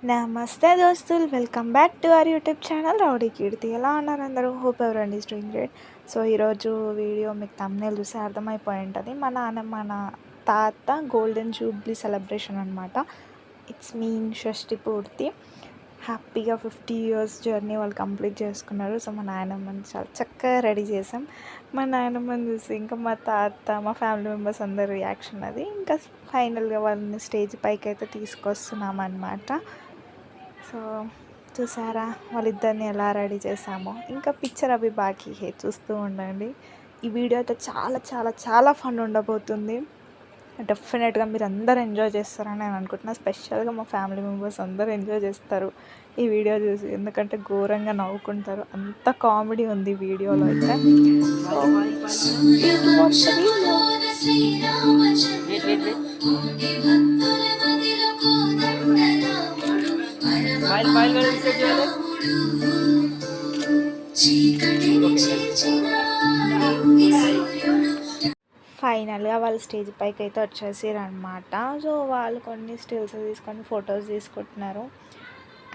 నమస్తే దోస్తులు, welcome back to our YouTube channel rowdy Keerthi. ఎలా ఉన్నారు అందరూ? Hope everyone is doing great. So ఈరోజు వీడియో మీకు థంబ్నెయిల్ చూస్తే అర్థమైపోయి ఉంటుంది. మన తాత గోల్డెన్ జూబ్లీ సెలబ్రేషన్ అనమాట. ఇట్స్ మీన్ షష్టి పూర్తి. హ్యాపీగా 50 years జర్నీ వాళ్ళు కంప్లీట్ చేసుకున్నారు. సో మా నాయనమ్మని చాలా చక్కగా రెడీ చేసాం. మా నాయనమ్మని చూసి ఇంకా మా తాత, మా ఫ్యామిలీ మెంబర్స్ అందరు రియాక్షన్ అది. ఇంకా ఫైనల్గా వాళ్ళని స్టేజ్ పైకి అయితే తీసుకొస్తున్నాం అన్నమాట. సో చూసారా వాళ్ళిద్దరిని ఎలా రెడీ చేసామో. ఇంకా పిక్చర్ అవి బాకీ హే, చూస్తూ ఉండండి. ఈ వీడియో అయితే చాలా చాలా చాలా ఫన్ ఉండబోతుంది. డెఫినెట్గా మీరు అందరూ ఎంజాయ్ చేస్తారని నేను అనుకుంటున్నా. స్పెషల్గా మా ఫ్యామిలీ మెంబర్స్ అందరూ ఎంజాయ్ చేస్తారు ఈ వీడియో చూసి, ఎందుకంటే ఘోరంగా నవ్వుకుంటారు, అంత కామెడీ ఉంది వీడియోలో అయితే. ఫైనల్గా వాళ్ళు స్టేజ్ పైకి అయితే వచ్చేసారు అనమాట. సో వాళ్ళు కొన్ని స్టిల్స్ తీసుకొని ఫొటోస్ తీసుకుంటున్నారు.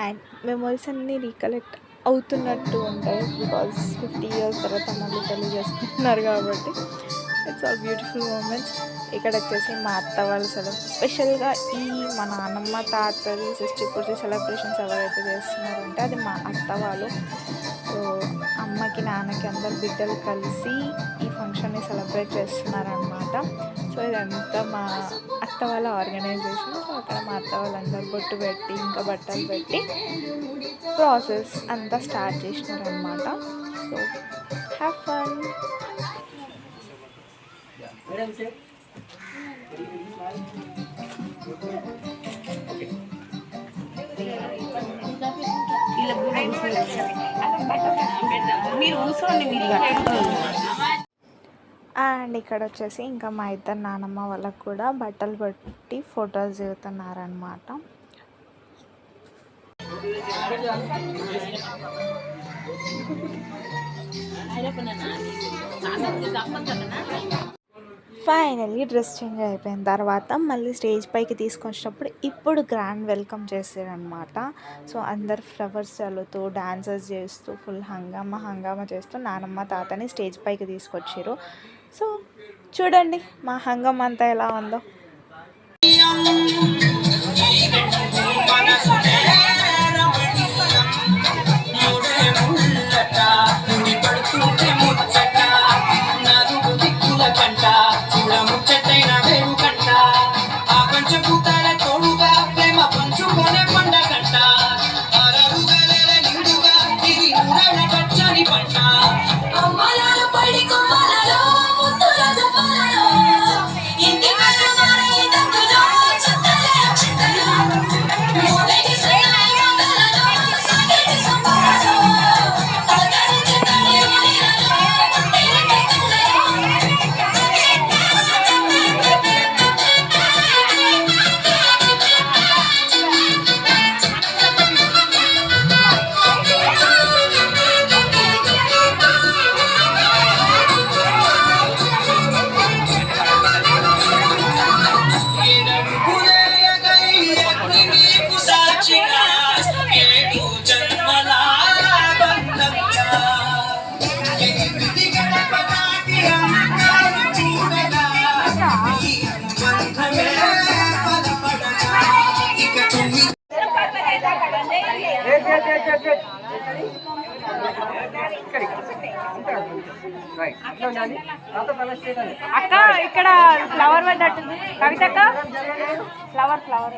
అండ్ మెమరీస్ అన్నీ రీకలెక్ట్ అవుతున్నట్టు ఉంటాయి. బికాజ్ 50 years తర్వాత మళ్ళీ పెళ్లి చేసుకుంటున్నారు కాబట్టి ఇట్స్ ఆల్ బ్యూటిఫుల్ మూమెంట్స్. ఇక్కడ వచ్చేసి మా అత్త వాళ్ళు స్పెషల్గా ఈ మా నాన్నమ్మ తాతది 60 సెలబ్రేషన్స్ ఎవరైతే చేస్తున్నారంటే అది మా అత్త వాళ్ళు. సో అమ్మకి నాన్నకి అందరు బిడ్డలు కలిసి ఈ ఫంక్షన్ని సెలబ్రేట్ చేస్తున్నారనమాట. సో ఇదంతా మా అత్త వాళ్ళ ఆర్గనైజేషన్. సో అక్కడ మా అత్త వాళ్ళందరూ బొట్టు పెట్టి ఇంకా బట్టలు పెట్టి ప్రాసెస్ అంతా స్టార్ట్ చేసినారనమాట. So have fun. అండ్ ఇక్కడ వచ్చేసి ఇంకా మా ఇద్దరు నానమ్మ వాళ్ళకు కూడా బట్టలు పెట్టి ఫొటోస్ దిగుతున్నారనమాట. ఫైనల్లీ డ్రెస్ చేంజ్ అయిపోయిన తర్వాత మళ్ళీ స్టేజ్ పైకి తీసుకొచ్చినప్పుడు ఇప్పుడు గ్రాండ్ వెల్కమ్ చేసారనమాట. సో అందరు ఫ్లవర్స్ చల్లుతూ డాన్సెస్ చేస్తూ ఫుల్ హంగామా చేస్తూ నానమ్మ తాతని స్టేజ్ పైకి తీసుకొచ్చారు. సో చూడండి మా హంగామా అంతా ఎలా ఉందో. అక్క ఇక్కడ ఫ్లవర్ పడ్డట్టుంది. కవిత అక్క ఫ్లవర్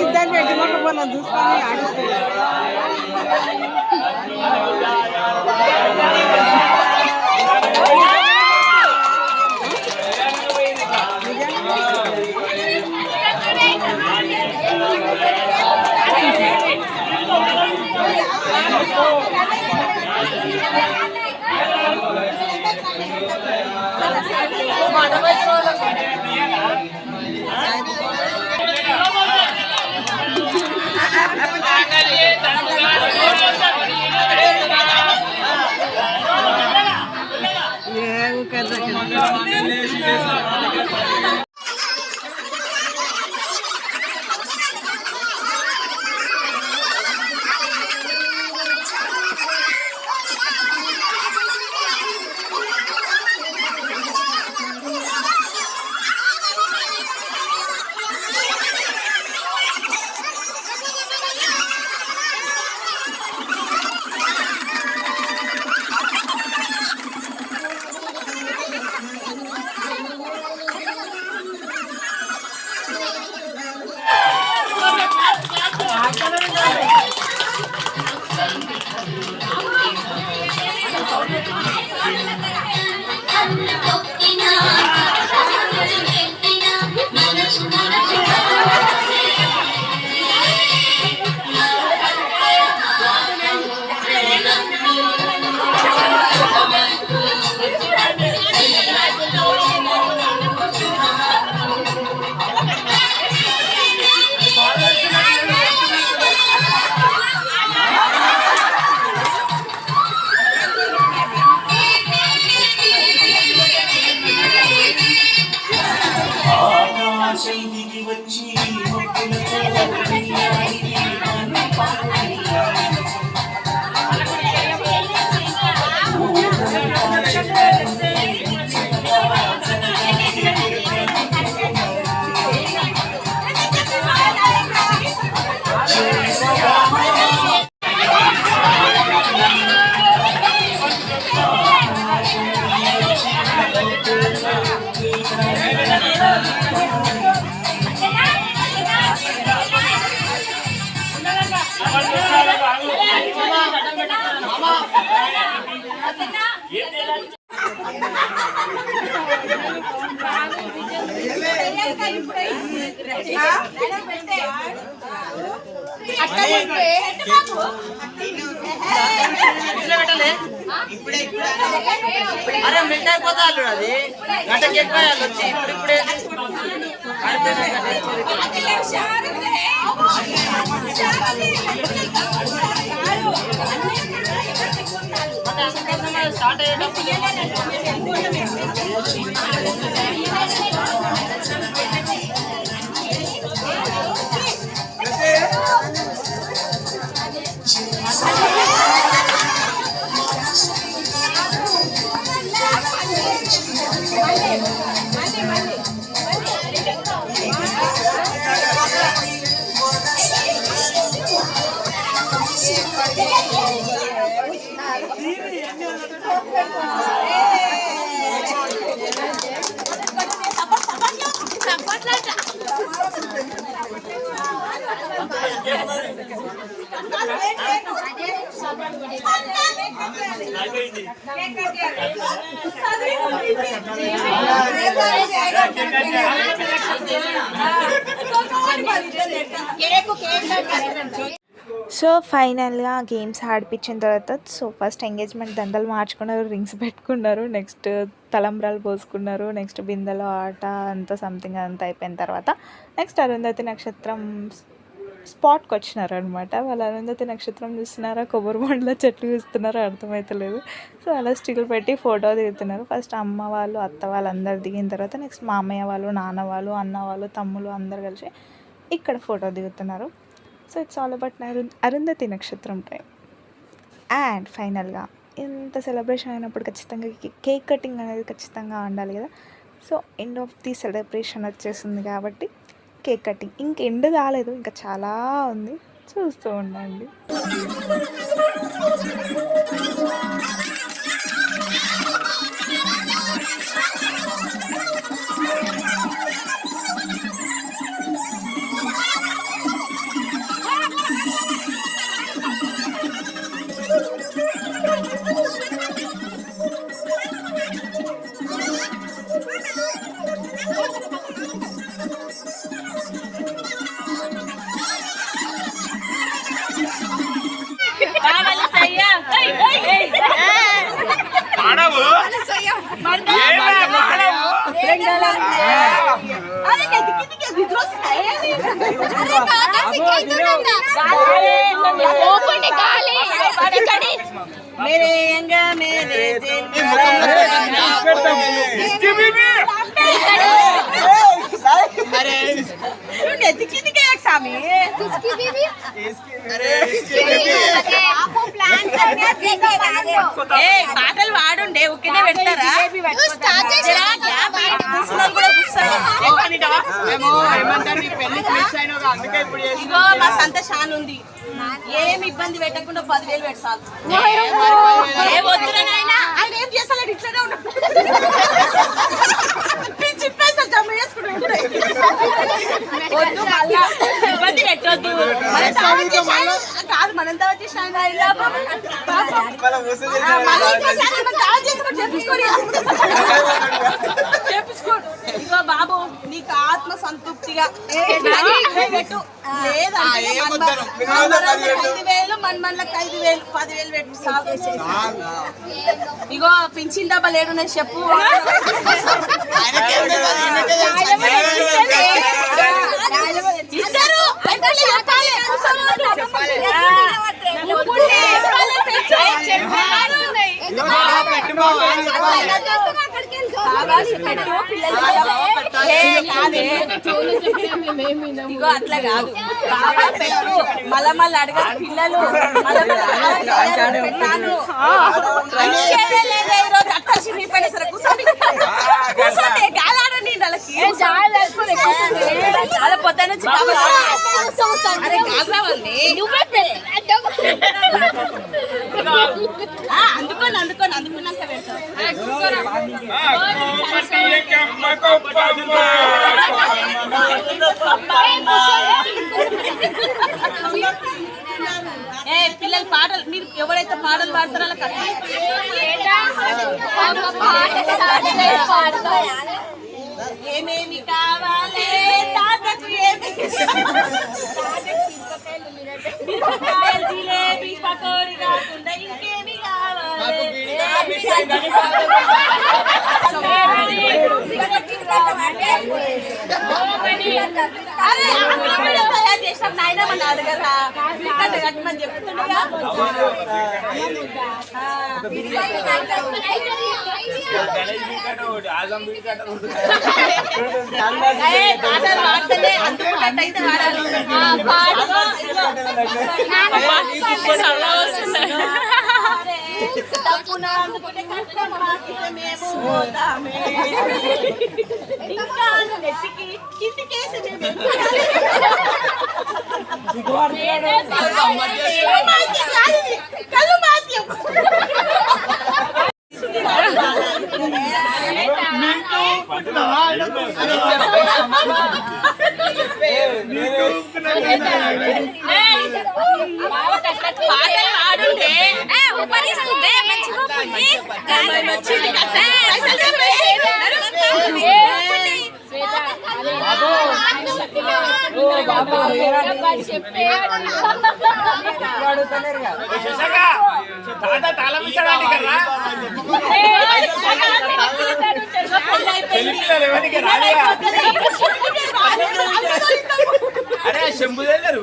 ఇద్దరు పెట్టి మొక్క చూసుకొని ఆడుతుంది. అరే మిగతా అయిపోతాడు అది గంటకి ఎక్కువ వచ్చి ఇప్పుడే స్టార్ట్ అయ్యేటప్పుడు సో ఫైనల్గా గేమ్స్ ఆడిపించిన తర్వాత సో ఫస్ట్ ఎంగేజ్మెంట్ దండలు మార్చుకున్నారు, రింగ్స్ పెట్టుకున్నారు, నెక్స్ట్ తలంబ్రాలు పోసుకున్నారు, నెక్స్ట్ బిందెలో ఆట అంతా సంథింగ్ అంతా అయిపోయిన తర్వాత నెక్స్ట్ అరుంధతి నక్షత్రం స్పాట్కి వచ్చినారు అనమాట. వాళ్ళు అరుంధతి నక్షత్రం చూస్తున్నారా, కొబ్బరి బొండలో చెట్లు చూస్తున్నారో అర్థమవుతలేదు. సో అలా స్టిల్ పెట్టి ఫోటో దిగుతున్నారు. ఫస్ట్ అమ్మ వాళ్ళు, అత్త వాళ్ళు అందరు దిగిన తర్వాత నెక్స్ట్ మామయ్య వాళ్ళు, నాన్న వాళ్ళు, అన్న వాళ్ళు, తమ్ముళ్ళు అందరు కలిసి ఇక్కడ ఫోటో దిగుతున్నారు. So it's all about Arundhati నక్షత్రం టైం. అండ్ ఫైనల్గా ఇంత సెలబ్రేషన్ అయినప్పుడు ఖచ్చితంగా కేక్ కటింగ్ అనేది ఖచ్చితంగా ఉండాలి కదా. So end of the celebration వచ్చేసింది కాబట్టి కేక్ కటింగ్ ఇంక ఎండ్ కాలేదు, ఇంకా చాలా ఉంది, చూస్తూ ఉండండి. పాటలు వాడుండే ఉక్కినే పెడతారా? ఇగో మా సంత షాన్ ఉంది, ఏమి ఇబ్బంది పెట్టకుండా 10,000 పెట్టాలి. ఆయన ఏం చేస్తాడు, ఇట్లనే ఉన్నాడు. చెప్పేసి జమ చేసుకుంటాడు. ఇబ్బంది పెట్టొద్దు కాదు, మనం దావా చేపించుకోడు. ఇగో బాబు నీకు ఆత్మ సంతృప్తిగా పెట్టు, లేదంటే 5,000 మనలకు 5,000 10,000 పెట్టు. ఇగో పింఛన్ డబ్బా లేడు నేను చెప్పు. ఇద్దరు ఇగో అట్లా కాదు, బాబా పెట్టు. మళ్ళీ అడగ పిల్లలు పెట్టాను. ఈరోజు అట్లా చిరిగిపోయినా సరే కూర్చోండి, కూర్చోండి, గాలాడండి. చాలా పొద్దు నుంచి అందుకున్నాక పిల్లలు పాటలు, మీరు ఎవరైతే పాటలు పాడతారో ఏమేమి కావాలి తాతకు, జిలేబీ పకోడీ కాకుండా ఇంకేమి కావాలి? తయారు చేసినాం నాయన మన అడగరా కట్టమని చెప్తుండగా పాటలు వాడితేనే అందుకున్నట్టయితే వాడాలి. ఇంకా నెత్తికి కిందికేసి కళ్ళు మాత్యం పాటలు ఆడుంటే ఉపరిస్తుందే మంచిగా అరే శంభుదేరు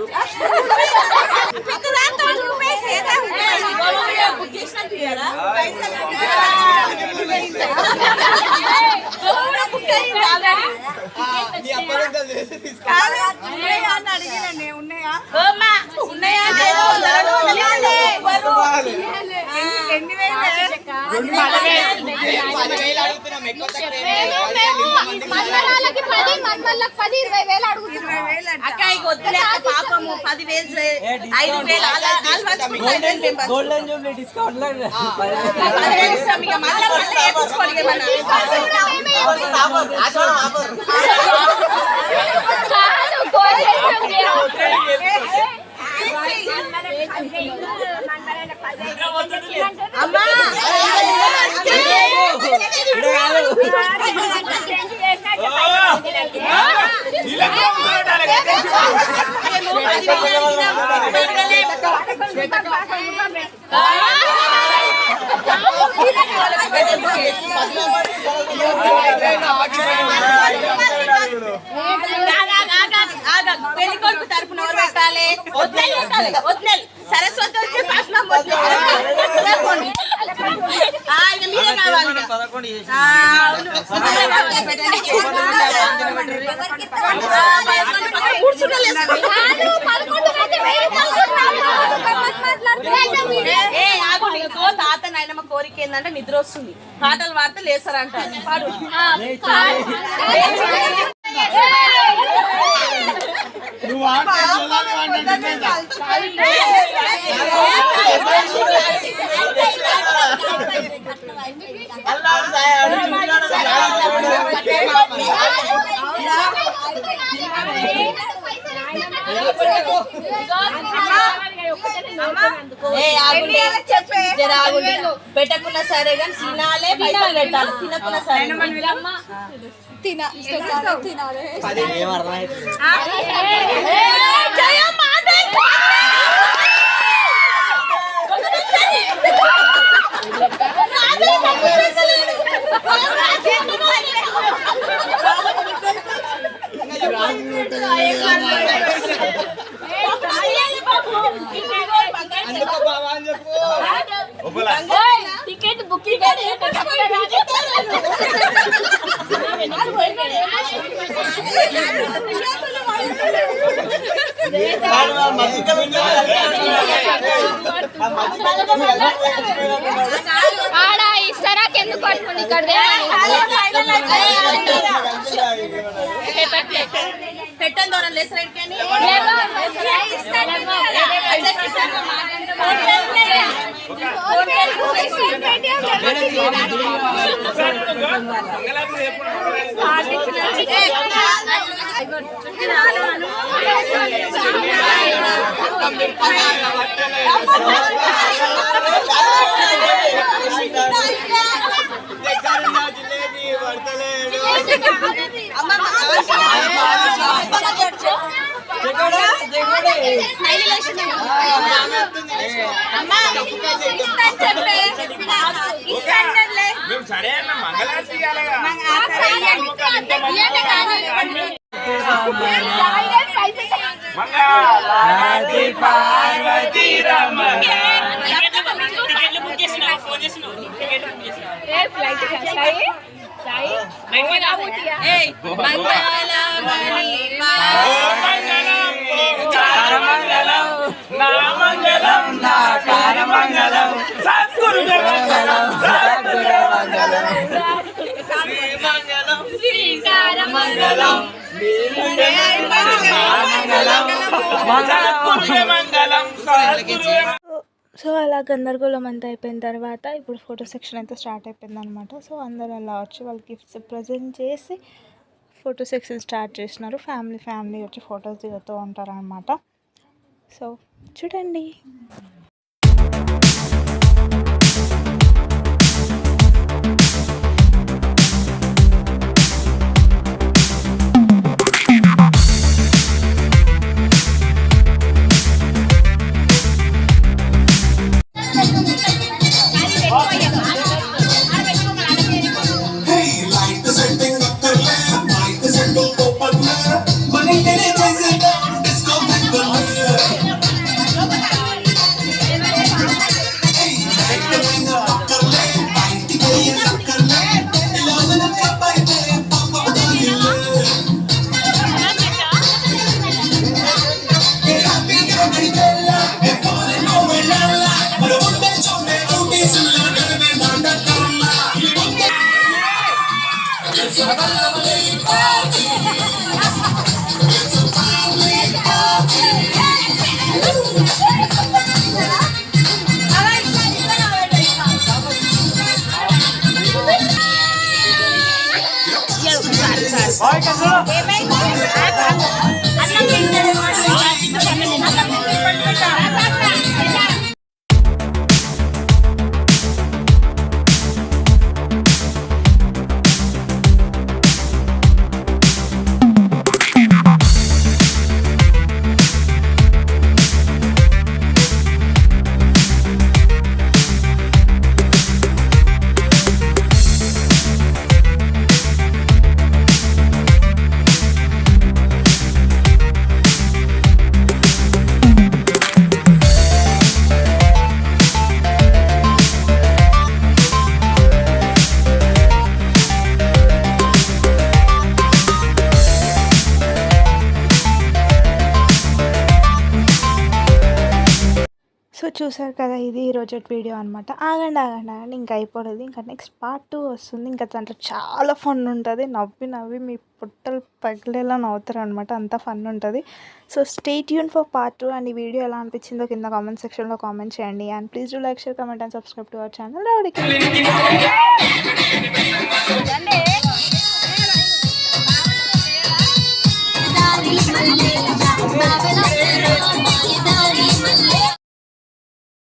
అక్క ఇక వద్దులే అక్క, పాపము 10,000 5,000 గోల్డెన్ జూబ్లీ డిస్కౌంట్ 10,000 ఇస్తాం ఇక మళ్ళీ వేయించుకోవాలి అమ్మా పెళ్లి కొడుకు తరపున ఎవరు పెట్టాలి? వద్దు సరస్వతి వచ్చి పట్నం మీరే కావాలి తాత నాయనమ్మ కోరిక ఏంటంటే నిద్ర వస్తుంది, పాటలు పాడితే లేస్తారంట. పాడు పెట్టకున్నా సరే కానీ తినాలే, పైసలు పెట్టాలి. తినకున్నా సరే టికెట్ బుకింగ్ ఆడ ఇస్తారా కింద పట్టుకుని ఇక్కడ పెట్టని దూరం లేసరికి సరే అన్న మంగళారతి పార్వతీ రమణ సో అలా గందరగోళం అంతా అయిపోయిన తర్వాత ఇప్పుడు ఫోటో సెక్షన్ అయితే స్టార్ట్ అయిపోయింది అనమాట. సో అందరు అలా వచ్చి వాళ్ళు గిఫ్ట్స్ ప్రజెంట్ చేసి ఫోటో సెక్షన్ స్టార్ట్ చేసినారు. ఫ్యామిలీ వచ్చి ఫొటోస్ దిగుతూ ఉంటారనమాట. సో చూడండి. సో చూసారు కదా, ఇది ఈరోజు వీడియో అనమాట. ఆగండి ఆగండి ఆగండి, ఇంకా అయిపోలేదు. ఇంకా నెక్స్ట్ పార్ట్ 2 వస్తుంది. ఇంకా దాంట్లో చాలా ఫన్ ఉంటుంది. నవ్వి నవ్వి మీ పుట్టలు పగిలేలా నవ్వుతారు అనమాట, అంత ఫన్ ఉంటుంది. So stay tune for part 2. And ఈ వీడియో ఎలా అనిపించిందో కింద కామెంట్ సెక్షన్లో కామెంట్ చేయండి. And please do like, share, comment and subscribe to our channel rowdy kids.